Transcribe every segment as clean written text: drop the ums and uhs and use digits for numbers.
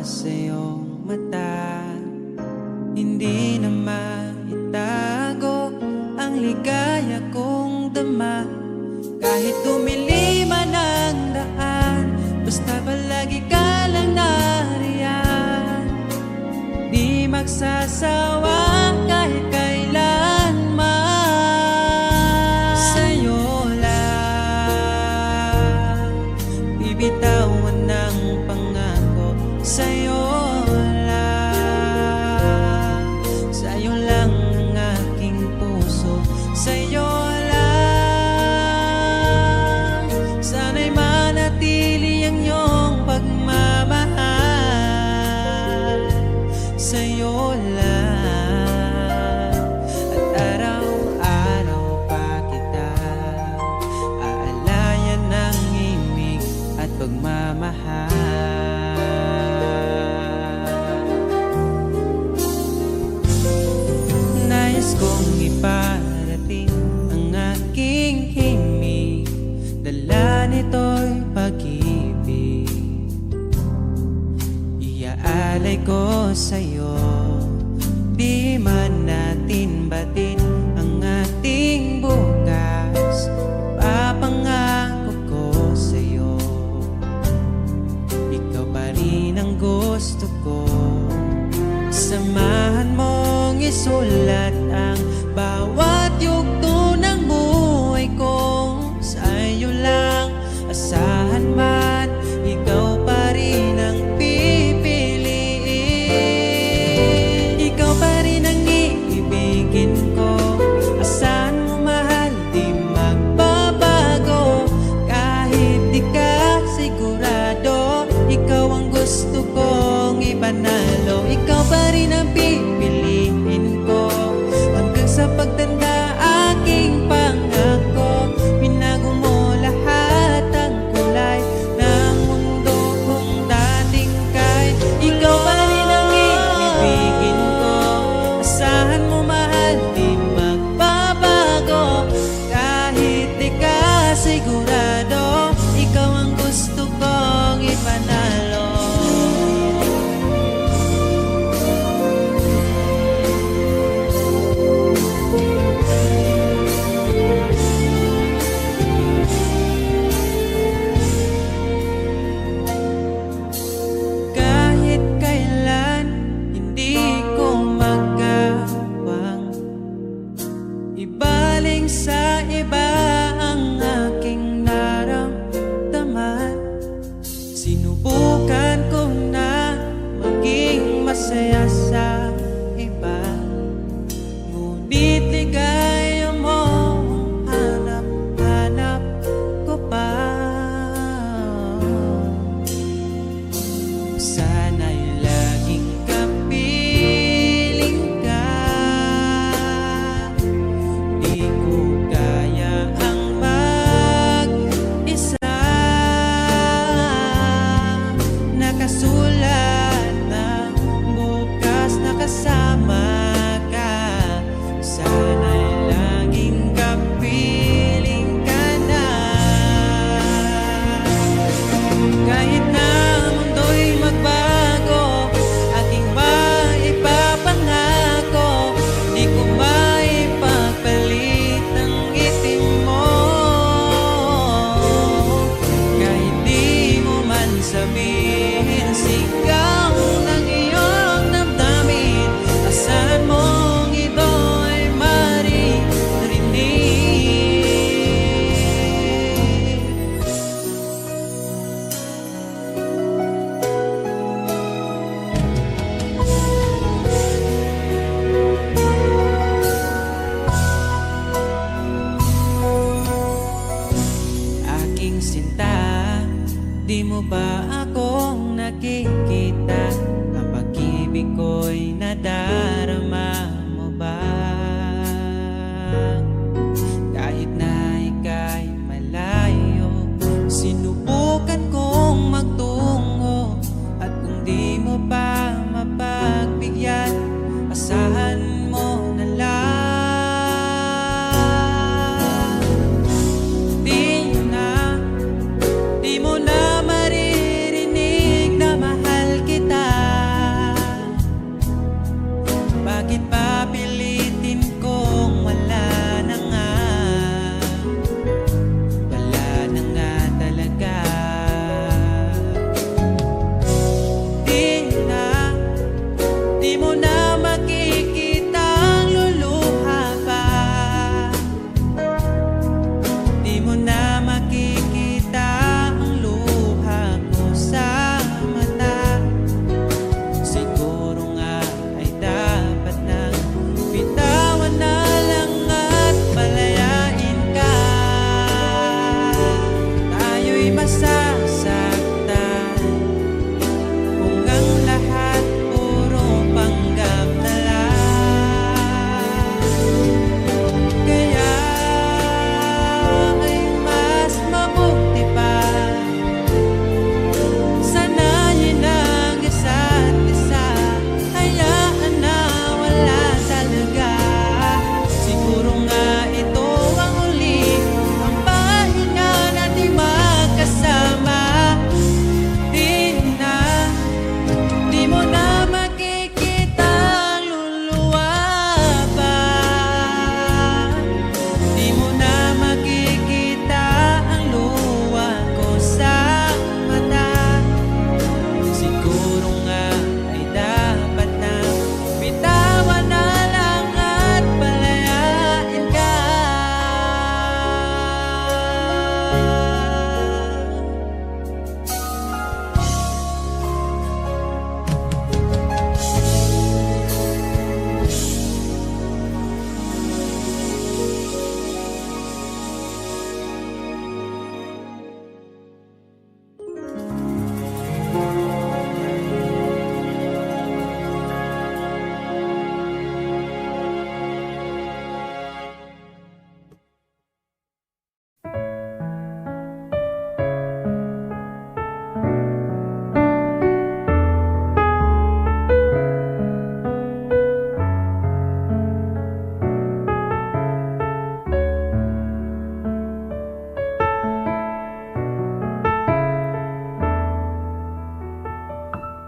sa iyong mata. Hindi na maitago ang ligaya kong dama. Kahit dumiliman ang daan, basta palagi ka lang nariyan. Di magsasawa kahit kailanman. Sa'yo lang bibitawan ng pangako. Sa'yo lang ang aking puso. Sa'yo lang sana'y manatili ang iyong pagmamahal. Sa'yo lang at araw-araw pa kita aalayan ng imig at pagmamahal. Nais kong iparating ang aking himig, dala nito'y pag-ibig. Iaalay ko sa'yo, di man natin batin ang ating bukas. Ipapangako ko sa'yo, ikaw pa rin ang gusto ko. Samahan mong isulat ang bawat yugto ng buhay ko. Sa'yo lang asahan man, ikaw pa rin ang pipiliin. Ikaw pa rin ang iibigin ko. Asahan mo mahal, di magbabago. Kahit di ka sigurado, ikaw ang gusto kong ipanalo. Ikaw pa rin ang pipiliin ko hanggang sa pagtanda aking pangako. Binago mo lahat ang kulay ng mundo kong dating kay. Ikaw pa rin ang iibigin ko. Asahan mo mahal, di magbabago. Kahit di ka sigurado, ikaw ang gusto kong ipanalo. Kahit kailan hindi ko magawang ibaling sa iba ang aking naramdaman. Sinubukan ko na maging masaya sa iba, ngunit ligaya mo ang hanap-hanap ko pa. Sana'y laging kapiling ka. Di ko kaya ang mag-isa. Nakasulat ng bukas na kasama ka. Sana'y laging kapiling ka na. Kahit na ang mundo'y magbago, aking maipapangako, di ko maipagpalit ang ngiti mo. Kahit di mo man sabihin, sigaw ng iyong damdamin. Asahan mong ito ay maririnig. Aking sinta, di mo ba akong nakikita? Ang pag-ibig ko'y nadarama mo ba? Kahit na ika'y malayo, sinubukan kong magtungo. At kung di mo pa mapagbigyan, asahan mo na lang. Di mo na maririnig na mahal kita.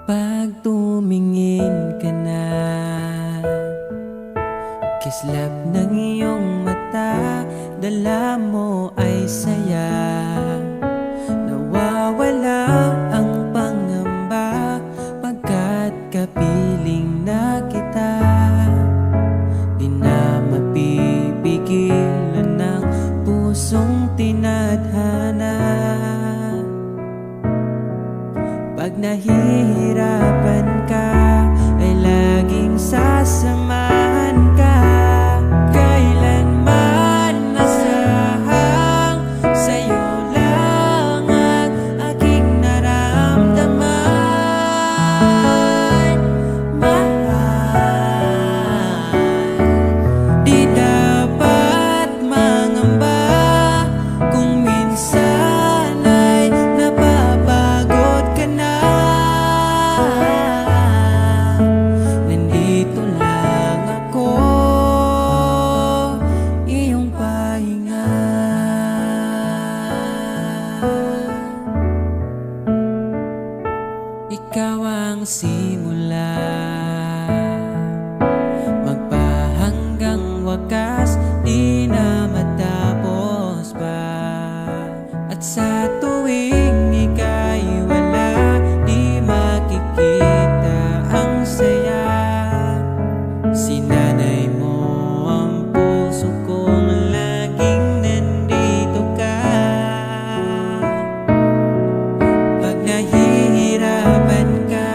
Pag tumingin ka na, kislap ng iyong mata, dala mo ay saya. Nawawala ang pangamba pagkat kapiling na kita. Di na mapipigilan ng pusong tinadhana. Pag nahihirapan ka, ay laging sasamahan ka. Kailanman nasahang sa'yo lang ang aking naramdaman. Mahal, di dapat mangamba kung minsan ay napapagod ka na. Nandito lang ako, iyong pahinga. Ikaw ang simula, magpahanggang wakas, di na matapos pa. At sa tuwing ika'y wala, di makikita ang saya. Sinanay mo ang puso kong laging nandito ka. Pag nahihirapan ka,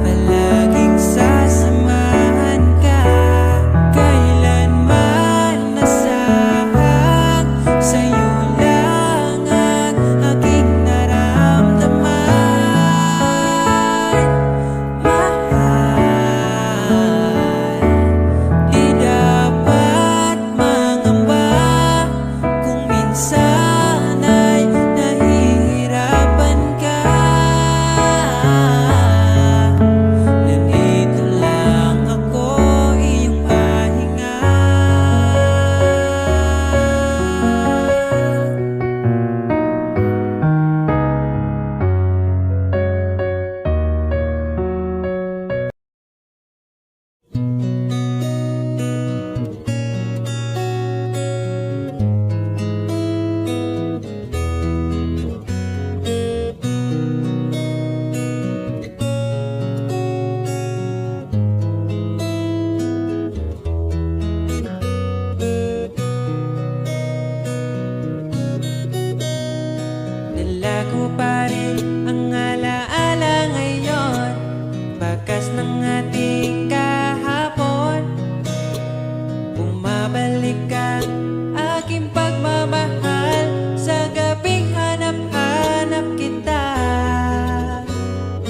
palaging sasamahan ka. Kailanman nasahang sa'yo lang ang aking naramdaman. Mahal, di dapat mangamba kung minsan ay nahihirapan ka. Nandito lang ako, iyong pahinga. Dala ko pa rin ang alaala ngayon, bakas ng ating kahapon. Bumabalik ang aking pagmamahal sa gabing hanap-hanap kita.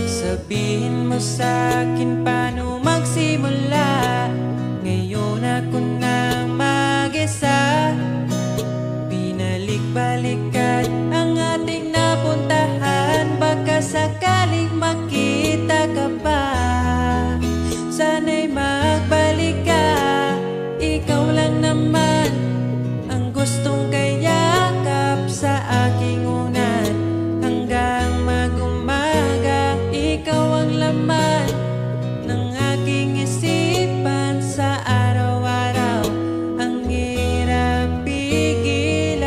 Sabihin mo sa'kin paano magsimula, ngayon ako na mag-isa. Binalik-balikan ang ating napuntahan, baka sakaling makita ka pa. Sana'y magbalik ka, ikaw lang naman ang gustong kayakap sa aking unan. Hanggang mag-umaga, ikaw ang laman ng aking isipan sa araw-araw. Ang hirap pigilan,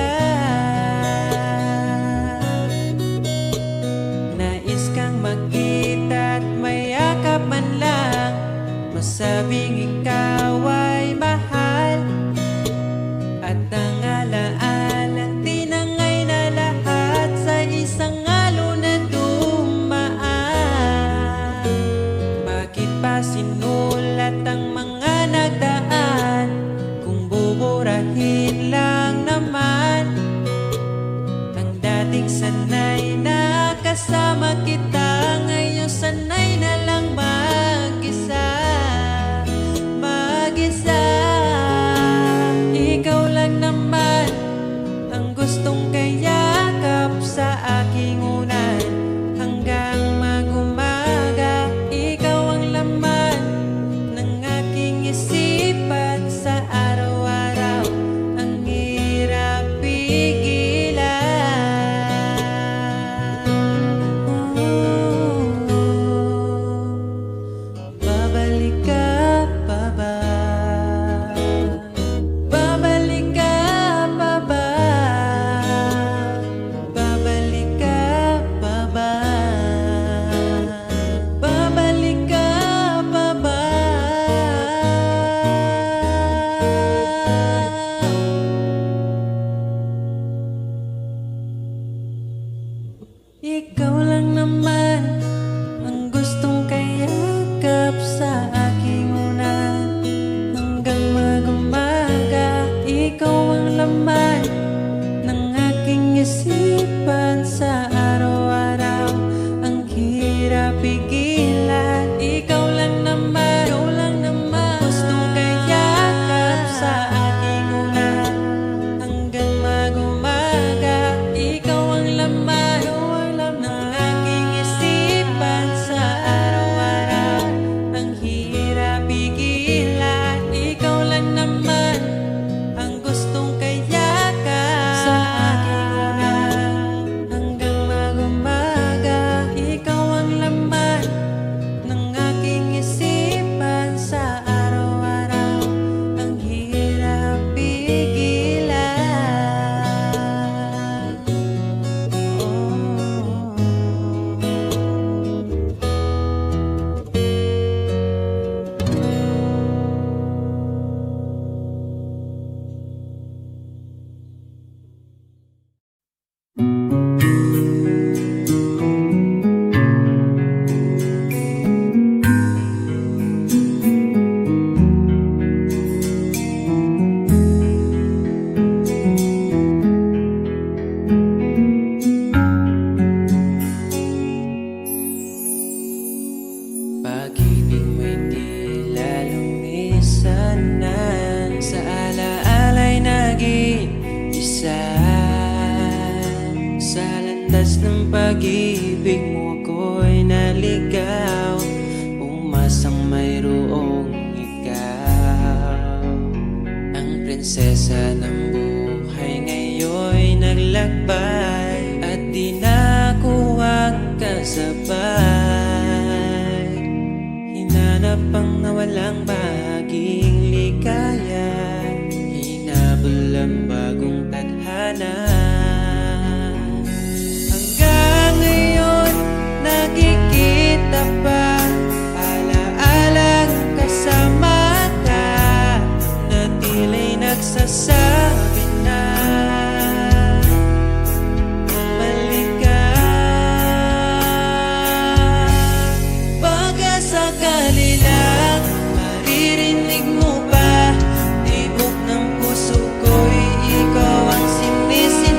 nais kang makita at mayakap man lang, masabing ikaw ay mahal. At ang alaala, tinangay na lahat sa isang alon na dumaan. Bakit pa sinulat ang mga nagdaan, kung buburahin lang naman ang dating sanay na kasama kita. Ngayon sanay na lang mag-isa, mag-isa. Ikaw lang naman ang gustong kayakap sa aking unan. Hanggang mag-umaga, ikaw ang laman ng aking isipan sa araw-araw. Ang hirap pigilan. ikaw lang naman ang gustong kayakap sa aking unan. Hanggang mag-umaga, ikaw ang laman ng aking isipan sa araw-araw. Ang hirap pigilan, ikaw lang naman gustong kayakap sa aking unan. Hanggang mag-umaga, ikaw ang laman ng aking isipan sa araw-araw. Ang hirap pigilan, ikaw lang naman ang gustong kayakap sa aking unan. Hanggang mag-umaga, ikaw ang laman ng aking isipan sa araw-araw. Ang hirap pigilan. Pag-ibig mo'y tila lumisanan, sa alaala'y nag-iisa. Sa landas ng pag-ibig mo ako'y naligaw, umasang mayroong ikaw. Ang prinsesa ng buhay ngayon'y naglakbay, at di na ako kasabay. Hinanap ang nawalang bahaging ligaya, hinabol ang bagong tadhana. Hanggang ngayon, nakikita pa alaalang kasama ka, na tila'y nagsasabi na bumalik ka. Baka sakali lang maririnig mo pa, tibok ng puso ko'y ikaw ang sinisip.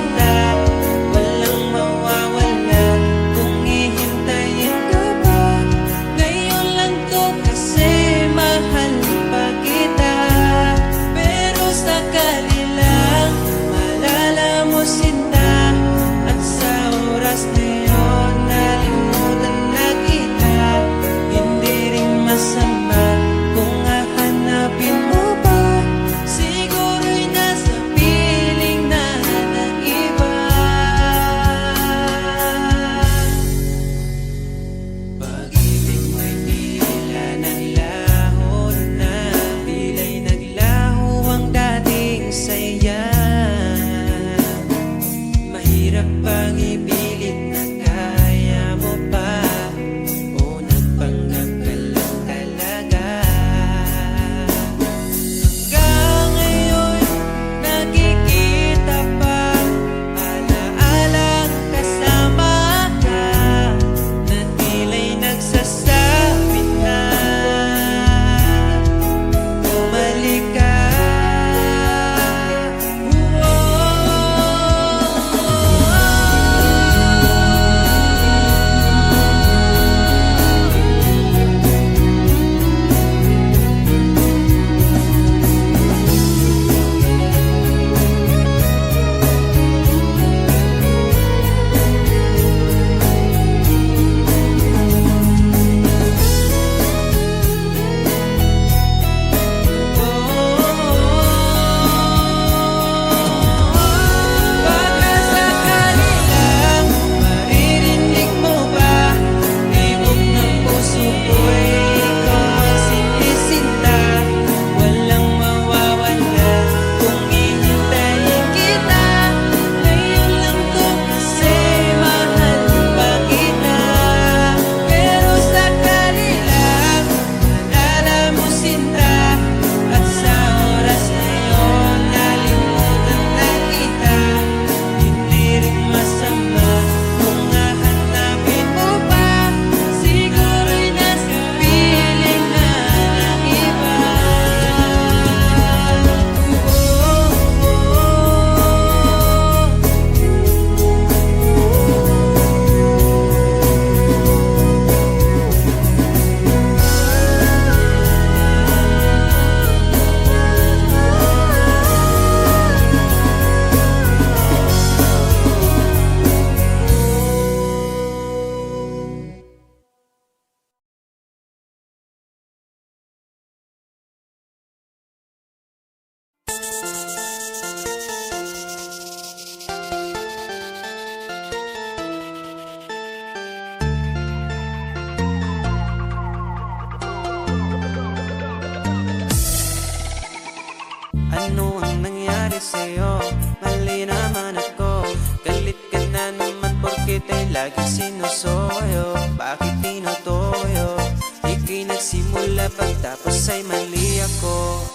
sa'yo, mali naman ako. Galit ka na naman porket ay lagi sinusoyo. Bakit tinutoyo? Ika'y nagsimula pagtapos ay mali ako.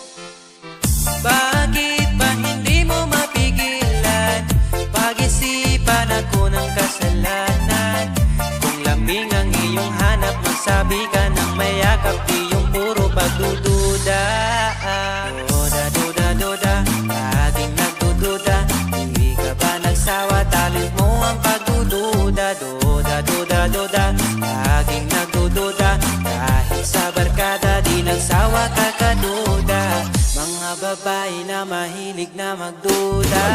Bakit ba hindi mo mapigilan? Pag-isipan ako ng kasalanan. Kung lambing ang iyong hanap, magsabi ka ng mayakap, di yung puro pagdududa. Duda, duda, duda, laging nagdududa. Di ka ba nagsawa, talent mo ang pagdududa. Duda, duda, duda, laging nagdududa. Kahit sa barkada, di nagsawa kakaduda. Mga babae na mahilig na magduda.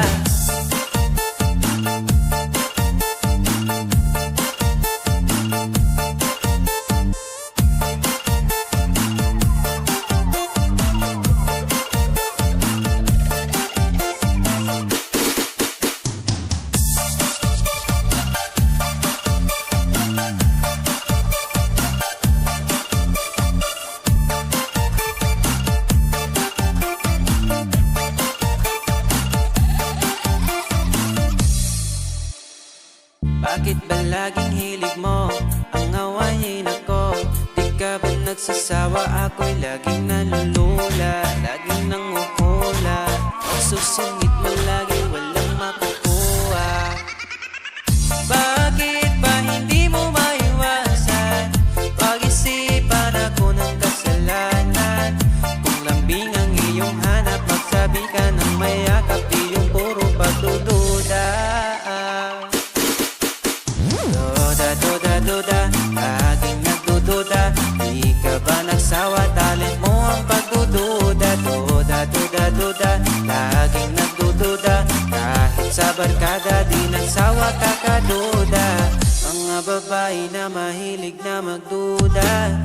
Bakit ba laging hilig mo ang awayin ako? Di ka ba nagsasawa? Ako'y laging nalulula, laging nanguhula. Susungit mo lagi, walang makukuha. Bakit ba hindi mo maiwasan? Pag-isipan ako ng kasalanan. Kung lambing ang iyong hanap, magsabi ka ng mayakap, di yung puro pagdududa. Duda, duda, laging nagdududa. Di ka ba nagsawa, talent mo ang pagdududa. Duda, duda, duda, laging nagdududa. Kahit sa barkada, di nagsawa kakaduda. Mga babae na mahilig na magduda.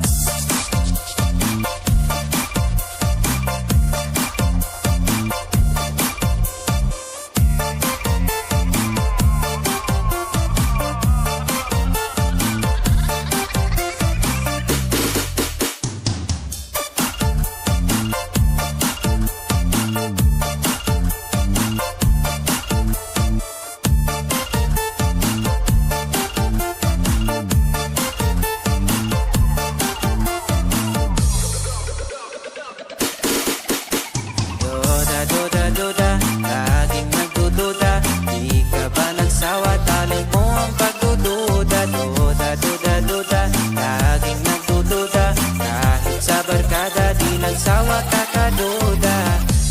Duda, duda, laging nagdududa. Di ka ba nagsawa, talent mo ang pagdududa. Duda, duda, duda, laging nagdududa. Kahit sa barkada, di nagsawa kakaduda.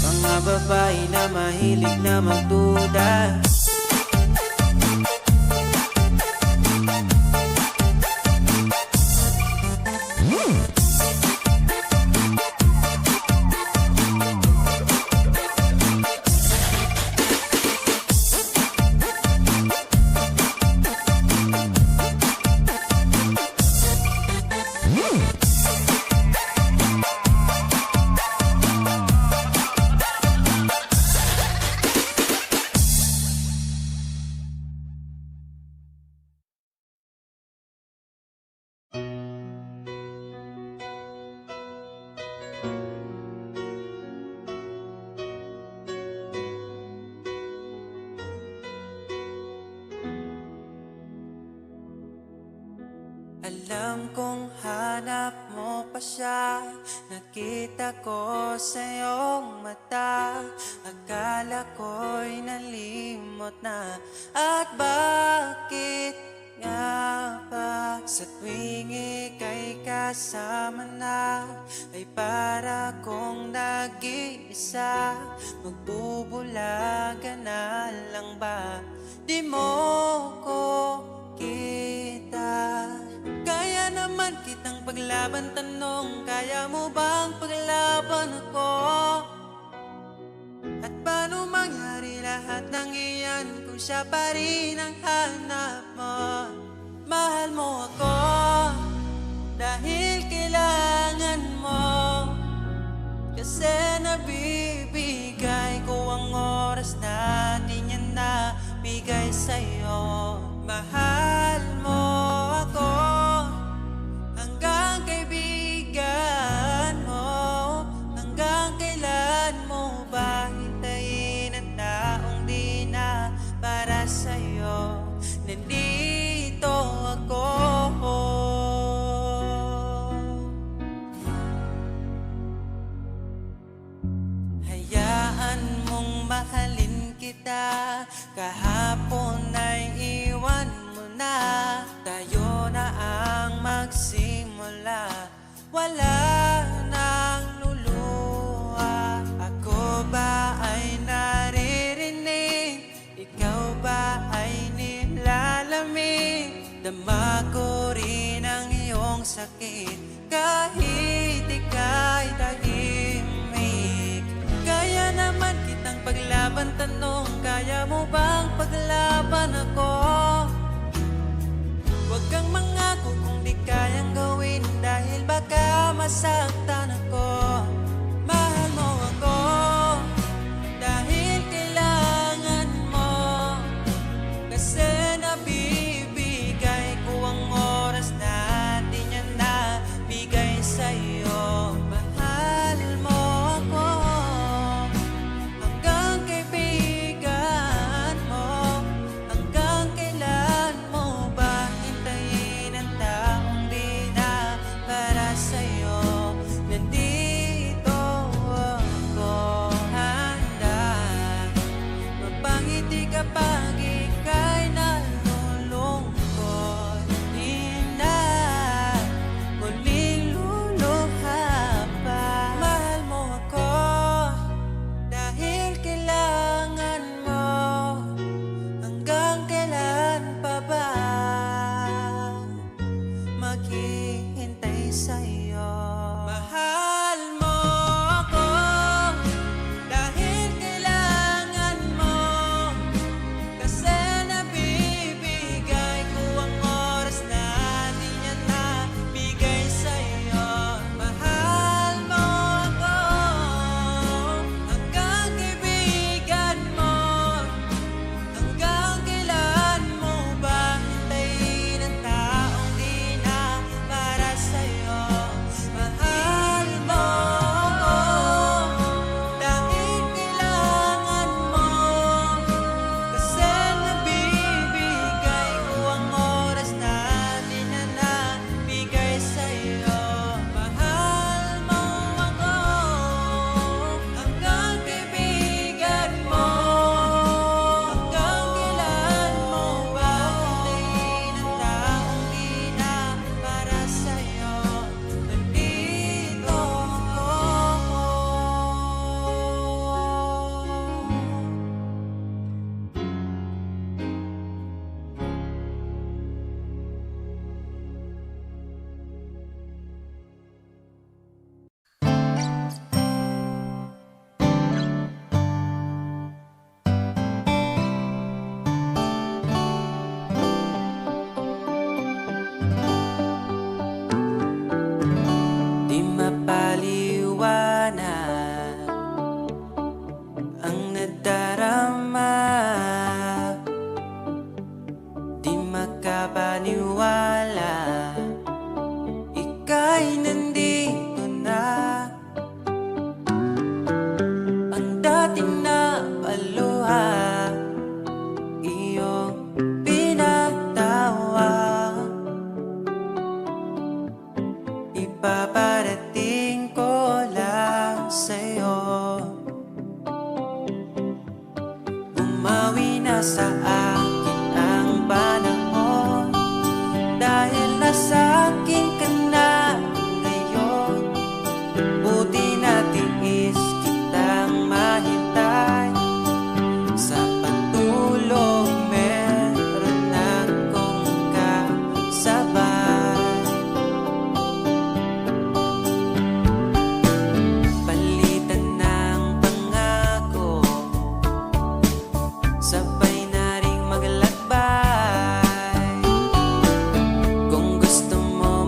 Mga babae na mahilig na magduda. Alam kong hanap mo pa siya. Nakita ko sa iyong mata. Akala ko'y nalimot na. At bakit nga ba sa tuwing ika'y kasama na, ay para kong nag-iisa? Magbubulaga na lang ba? Di mo ko kita. Kaya naman kitang paglaban, tanong, kaya mo bang paglaban ako? At paano mangyari lahat ng iyan kung siya pa rin ang hanap mo? Mahal mo ako dahil kailangan mo, kasi nabibigay ko ang oras na di niya nabigay sa'yo. Mahal mo ako hanggang kaibigan mo. Hanggang kailan mo ba hintayin at Kahapon ay iwan mo na, tayo na ang magsimula. Wala nang luluha, ako ba ay naririnig? Ikaw ba ay nilalamig? Dama ko rin ang iyong sakit, kahit ika'y tahimik. Kaya naman kitang paglaban, tanong, kaya mo bang paglaban ako? Huwag kang mangako kung di kayang gawin, dahil baka masaktan ako. Mahal mo ako, dahil kailangan mo, kasi nabibigay ko ang oras natin, yan na bigay sa'yo. Mahal mo ako, hanggang kaibigan mo. Hanggang kailan mo ba hintayin ang taong di na para sa'yo? Nandito ako, handa mapangiti kapag ika'y nalulungkot. Di na muling luluha pa. Mahal mo ako, dahil kailangan mo. Hanggang kailan pa ba maghihintay sa'yo? Mahal mo ako, dahil kailangan mo, kasi nabibigay ko ang oras natin, yan na bigay sa'yo. Mahal mo ako, hanggang kaibigan mo. Hanggang kailan mo ba hintayin ang taong di na para sa'yo? Mahal mo ako, dahil kailangan mo, kasi nabibigay ko ang oras natin na nabigay sa'yo. Mahal mo ako, hanggang kaibigan mo. Hanggang kailan mo ba hintayin ang taong di na para sa'yo? Nandito ako. Di mapaliwanag ang nadarama, di makapaniwala, ika'y nandito na. Ang dating na paluha, iyong pinatawa, ipaparating ko lang sa'yo. Bumawi na sa akin ang panahon, dahil nasa akin ka na ngayon. Buti na tiis kitang mahintay, sa pagtulog meron akong kasabay. Palitan ng pangako, sabay na ring maglakbay. Kung gusto mo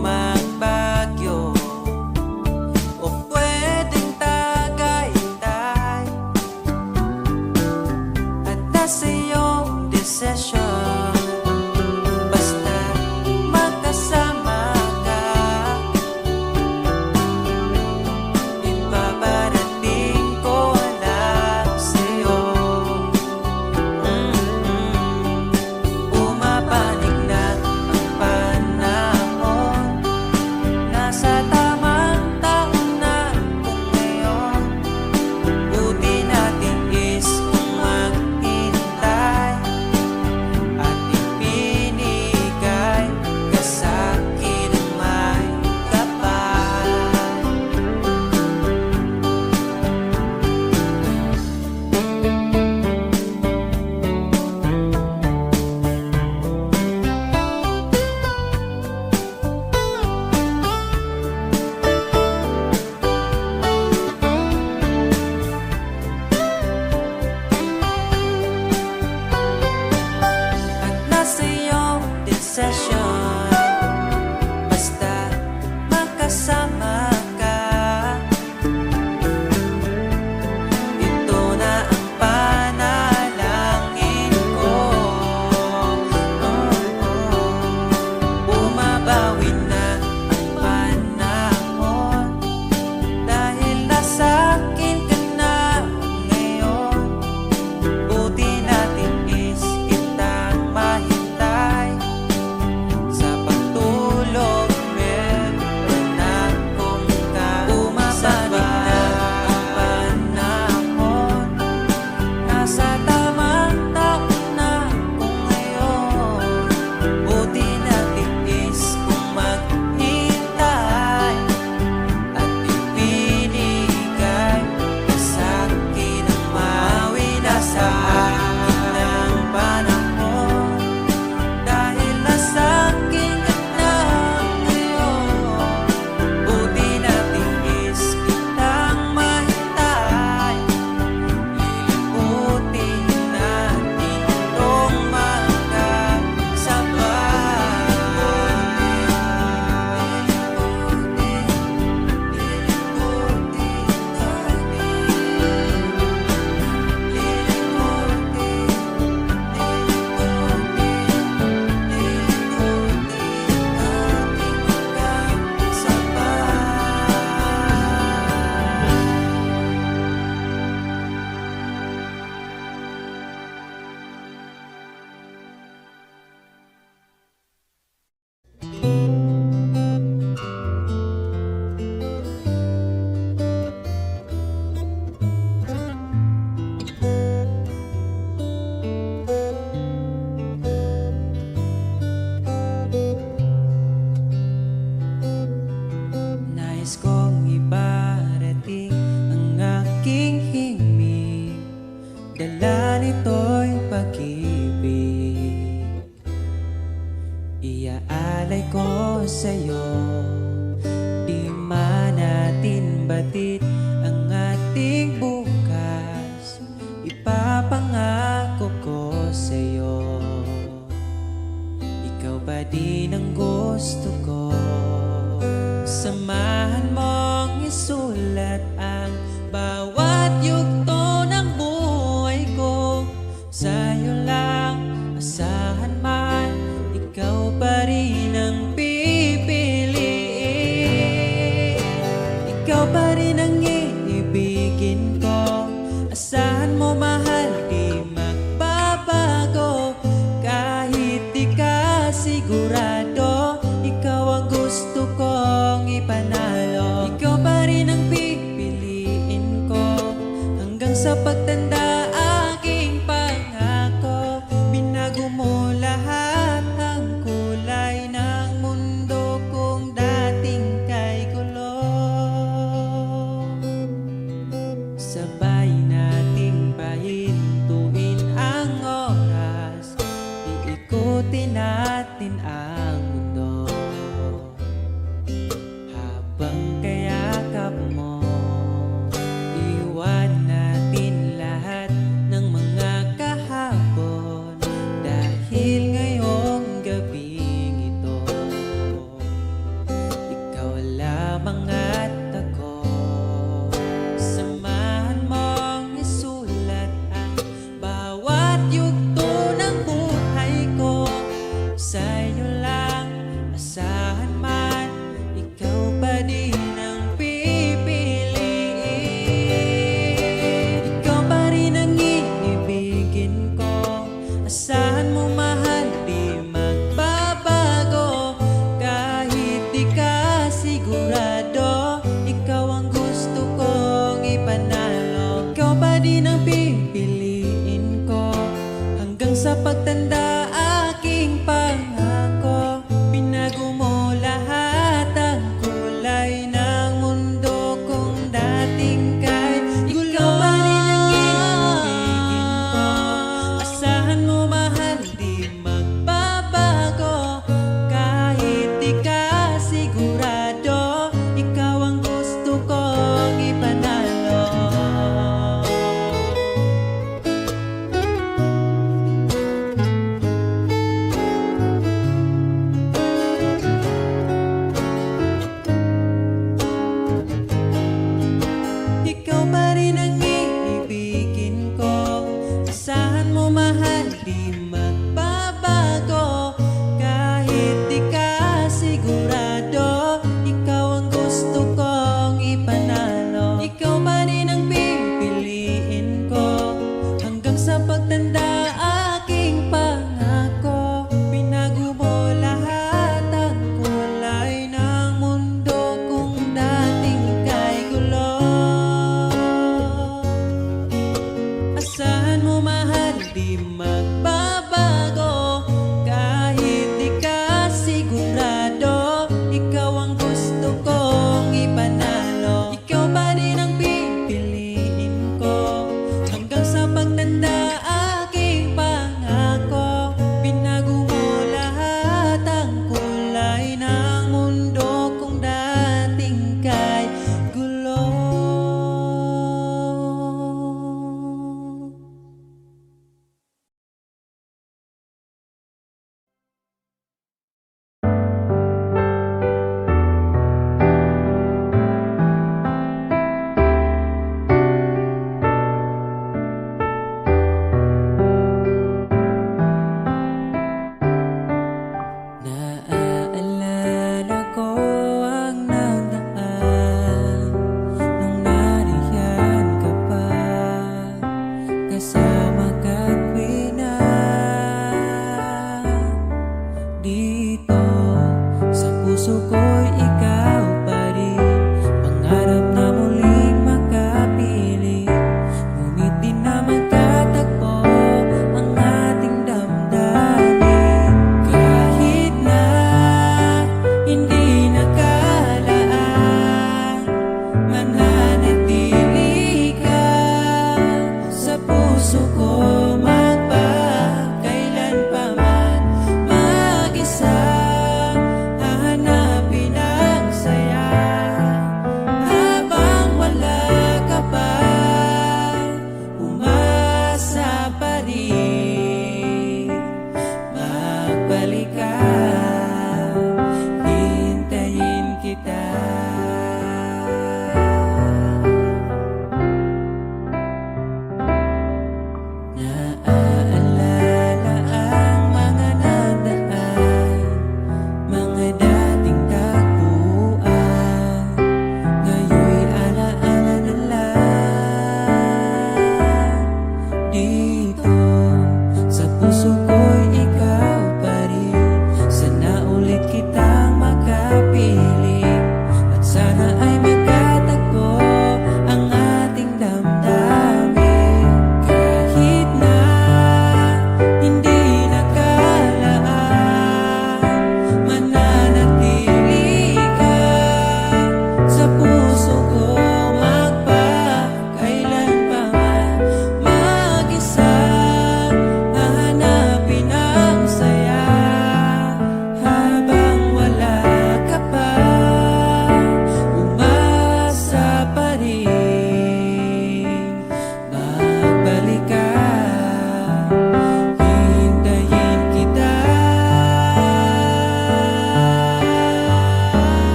Nais kong ibarating ang aking himig, dala nito'y pag-ibig. Iaalay ko sa'yo, di man natin batid ang ating bukas, ipapangako ko sa'yo, ikaw pa din ang gusto ko. Samahan mong isulat ang bawat yugto ng buhay ko. Sa'yo lang asahan man, ikaw pa rin ang pipiliin. Ikaw pa rin ang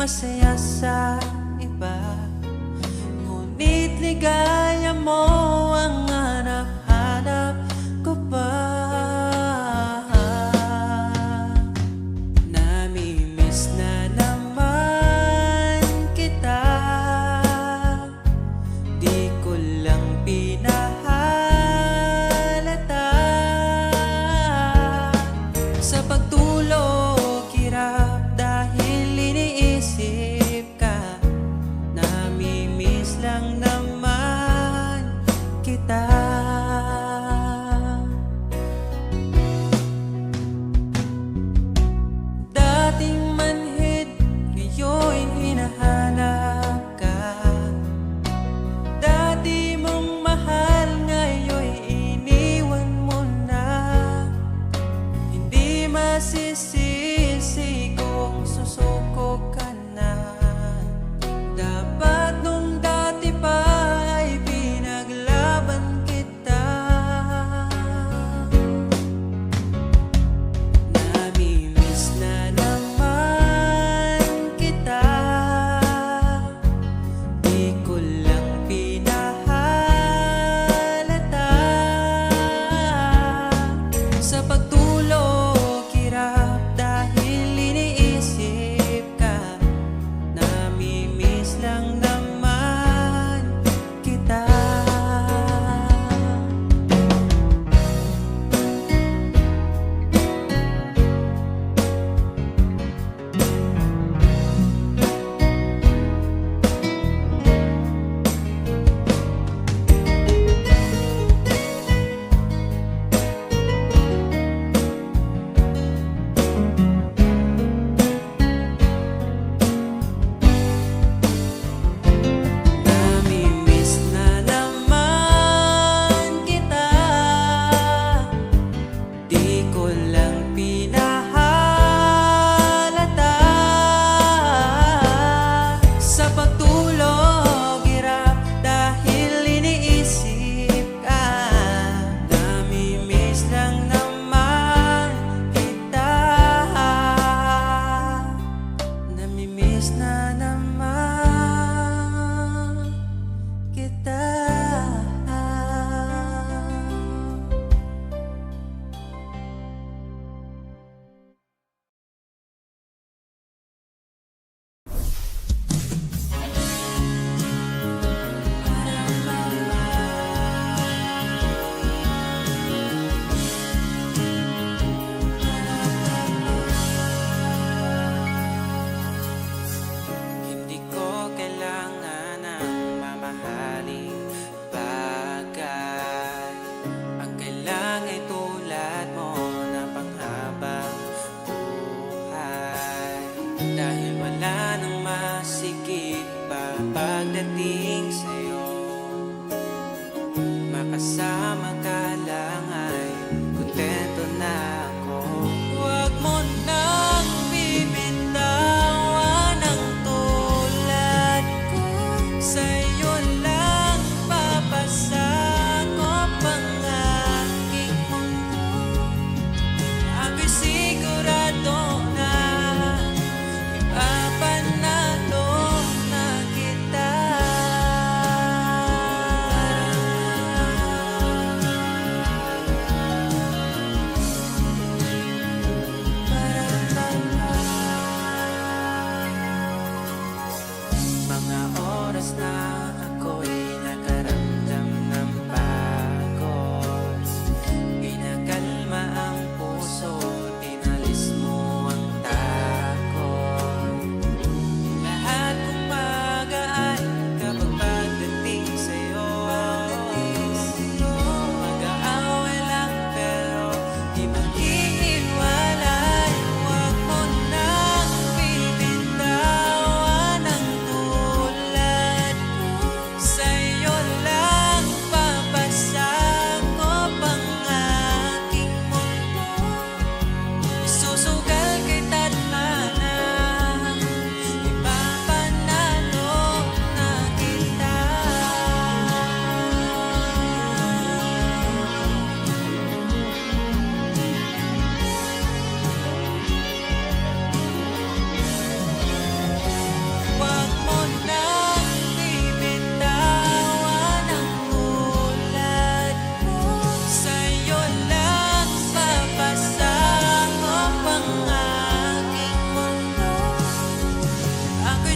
masaya sa iba, ngunit ligaya mo ang hanap-hanap ko pa. Namimiss na naman kita, di ko lang pinahalata. Sa pagtulog hirap dahil iniisip ka, namimiss lang naman kita. Dating manhid, ngayon hinahanap ka. Dati mong mahal, ngayon iniwan mo na. Hindi masisisi kung susuko ka na. Dapat nung dati pa ay pinaglaban kita. Namimiss na naman kita, di ko lang pinahalata. Sa pagtulog hirap dahil iniisip ka, namimiss lang naman kita. Namimiss na naman kita, di ko lang pinahalata. Sa pagtulog hirap dahil iniisip ka, namimiss lang naman kita. Namimiss na naman kita. Hindi ko kailangan ng mamahaling bagay. Ang kailangan ay tulad mo na panghabang buhay. Dahil wala nang masigit pa pagdating sa'yo, makasama ka lang ay kontento na ako. Huwag mo nang bibitawan ang tulad ko, sa'yo lang papasakop ang aking mundo. Ako'y sigurado na ipapanalo na kita.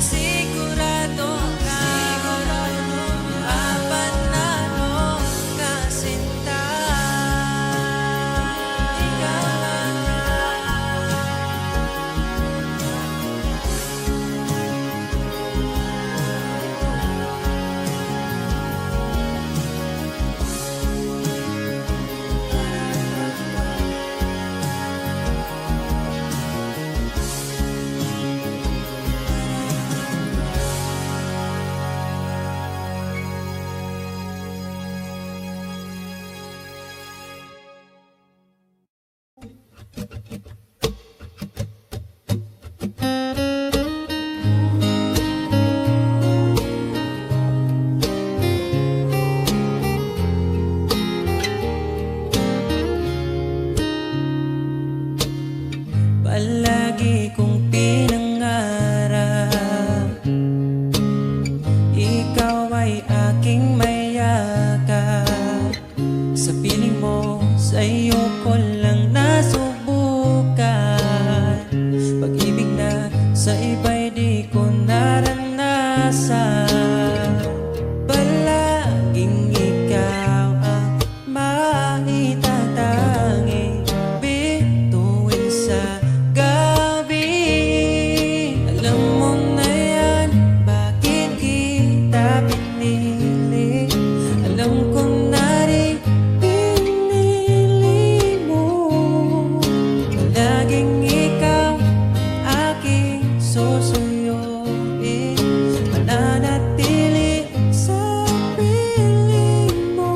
sigurado ka mapanalo ka sinta. Ikaw lang palagi kong pinangarap, ikaw ay aking mayakap. Sa piling mo, sa iyo ko lang nasubukan. Pag-ibig na sa iba'y di ko naranasan. Palaging ikaw ang maitatanging bituin sa gabi. Alam mo na yan, bakit kita pinili? Alam ko na rin pinili mo. Palaging ikaw aking susuyuin, mananatili sa piling mo.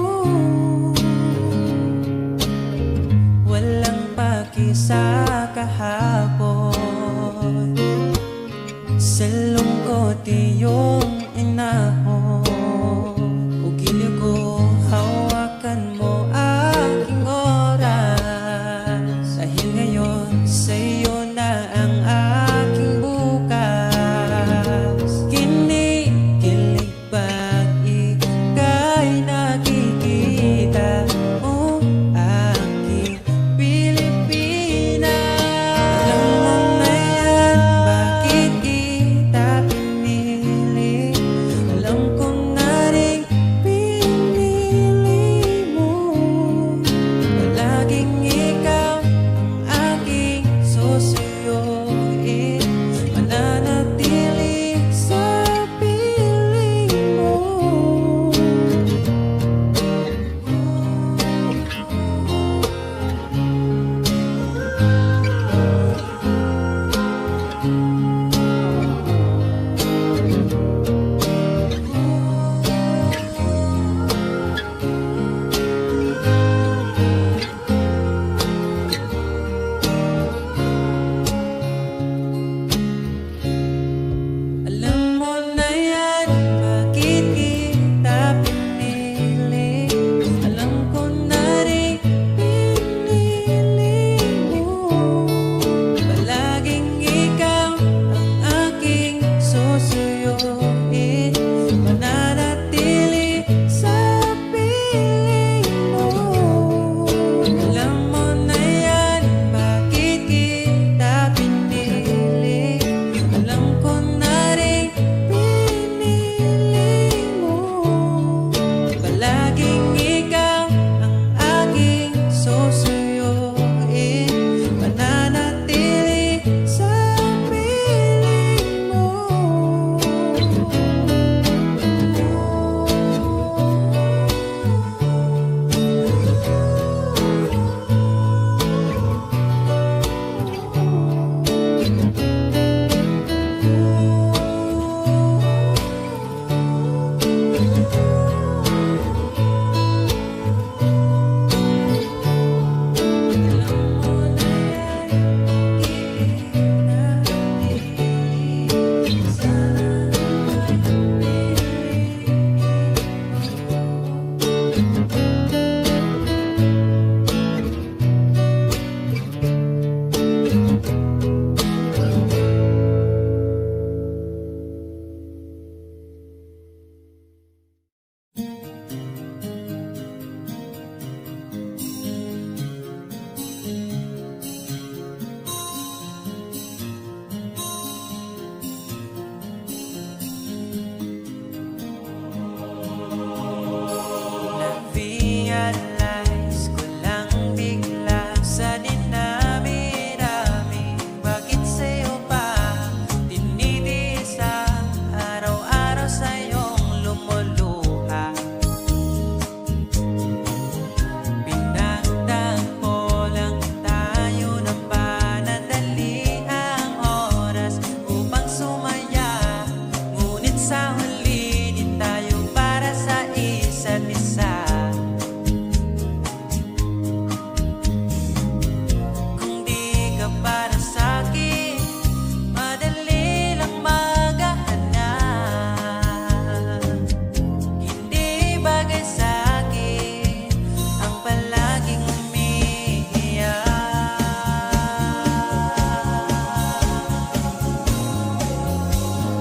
Walang paki sa kahapon, sa lungkot iyong inahon. Ugilyo ko, hawakan mo aking oras. Dahil ngayon sa iyo na ang aking bukas. Kinikilig pag ika'y nakikita mo, aking Pilipinas. Alam mo na yan, bakit kita pinili?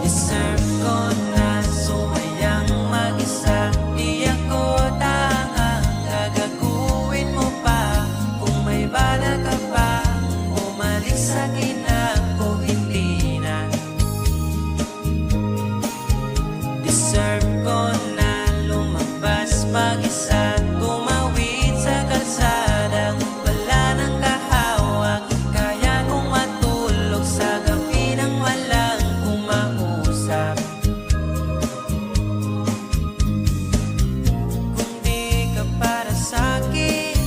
Deserve ko na sumayang mag-isa. Di ako tangang gagaguhin mo pa. Kung may bala ka pa umalis sa'kin ako hindi na. Deserve ko na lumabas mag-isa. Tumawid sa kalsadang wala nang kahawak. Kaya kong matulog sa gabi nang walang kumausap. Kung di ka para sa'kin,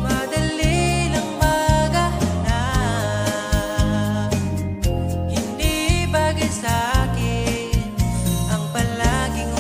madali lang maghanap. Hindi bagay sa'kin ang palaging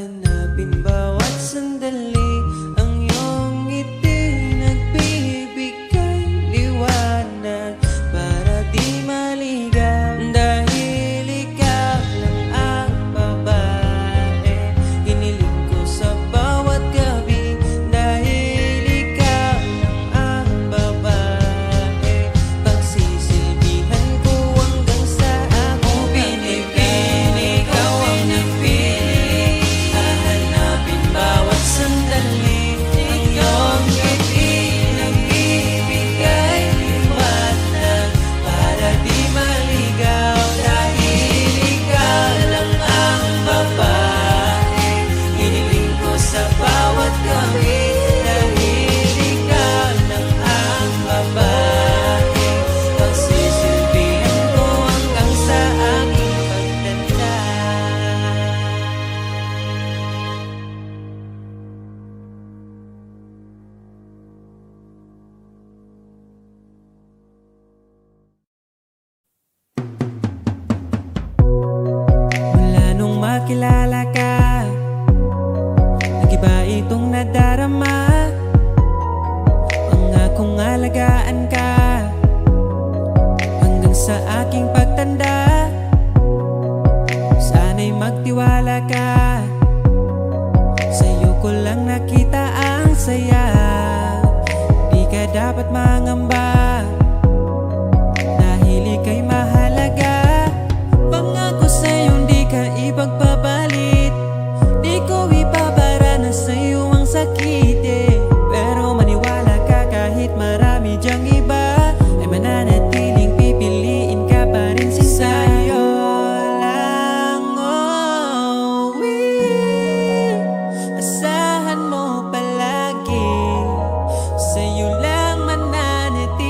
Hahanapin bawat sandali ang iyong ngiti, nagbibigay liwanag para di maligaw. Dahil ikaw lang ang babae hiniling ko sa bawat gabi. Dahil ikaw lang ang babae pagsisilbihan ko hanggang sa ako pinipili. Ikaw ang napili, hahanapin bawat sandali ang iyong ngiti, nagbibigay liwanag para di maligaw. Dahil ikaw lang ang babae hiniling ko sa bawat gabi. Dahil ikaw lang ang babae pagsisilbihan ko hanggang sa aking pagtanda. Mula nung makilala ka, nag-iba itong nadarama. Pangakong alagaan ka hanggang sa aking pagtanda. Sana'y magtiwala ka, sa'yo ko lang nakita ang saya. Di ka dapat mangamba dahil ika'y mahalaga. Pangako sa'yo di ka ipagpapalit, di ko ipabara na sa'yo ang sakit Pero maniwala ka kahit marami dyang iba ay mananatiling pipiliin ka pa rin sa'yo lang. Oh, asahan mo palagi, sa'yo lang mananatiling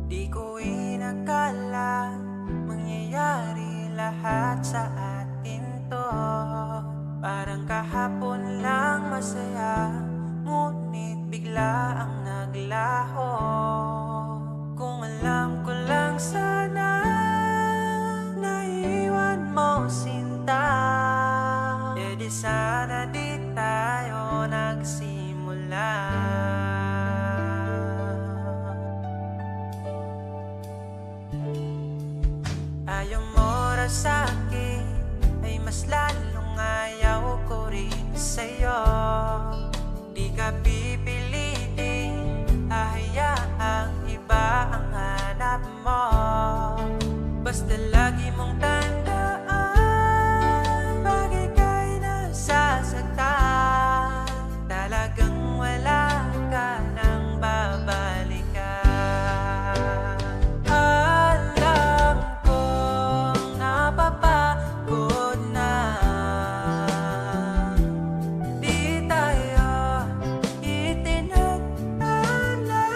Di ko inakala mangyayari lahat sa atin to. Parang kahapon lang masaya, ngunit bigla ang naglaho. Kung alam ko lang sana, naiwan mo sinta, e di sana di tayo nagsimula. Ayaw mo ra sa'kin, ay mas lalong ayaw ko rin sa'yo. Di ka pipilitin, hahayaang iba ang hanap mo. Basta lagi mong tandaan, pag ika'y nasasaktan, talagang wala ka nang babalikan. Alam kong napapagod na, di tayo itinadhana.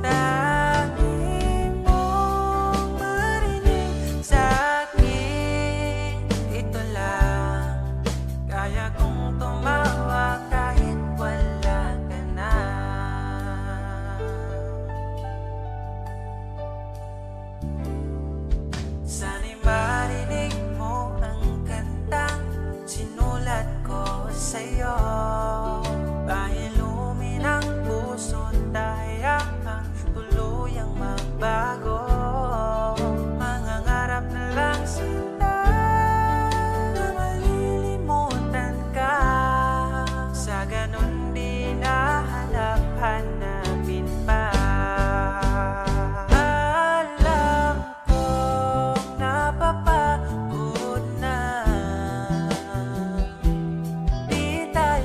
Tanging mong marinig sa'kin, ito lang, kaya kong tumawa kahit wala ka na. Sana'y marinig mo ang kantang sinulat ko sa'yo. Pahilumin ang puso't tahayakang tuluyang magbago. Mangangarap na lang sinta na malilimutan ka. Sa ganun di nahanap-hanapin pa. Alam kong napapagod na, di tayo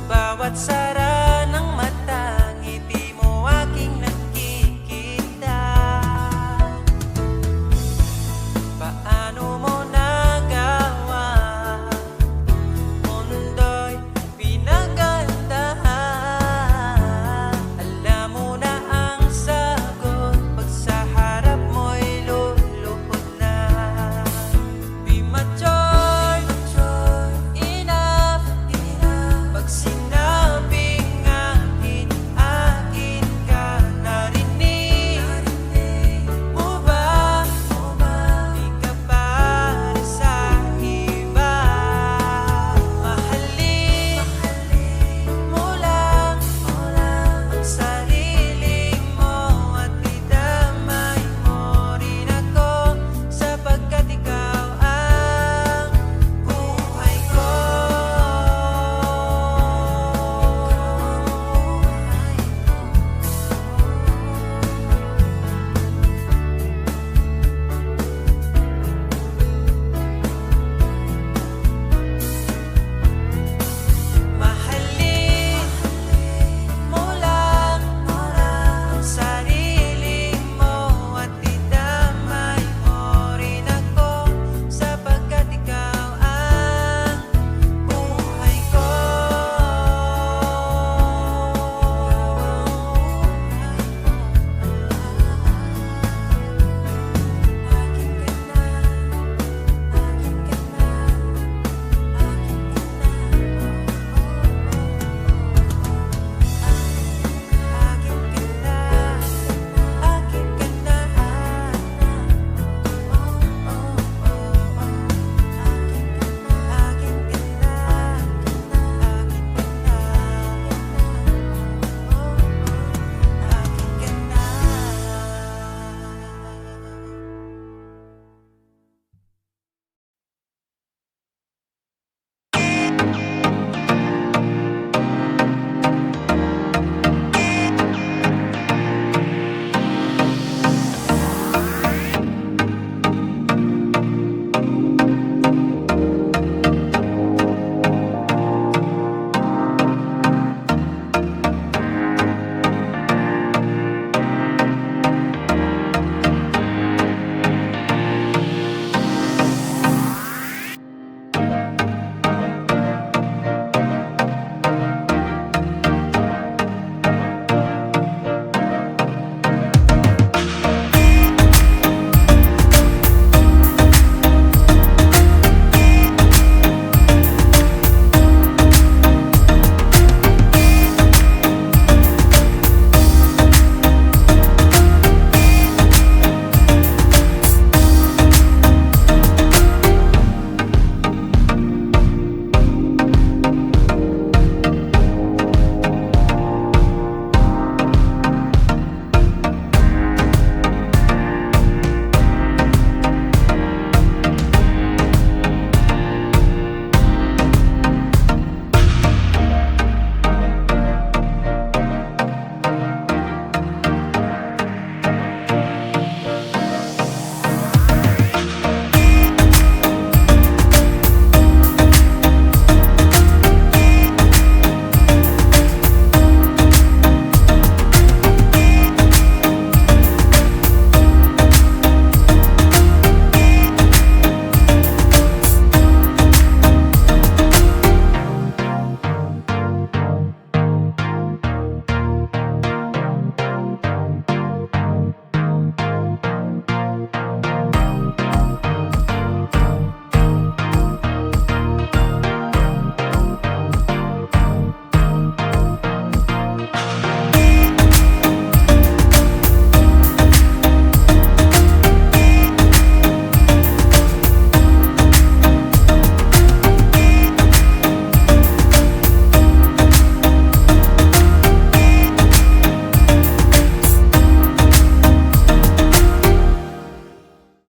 bawat sarap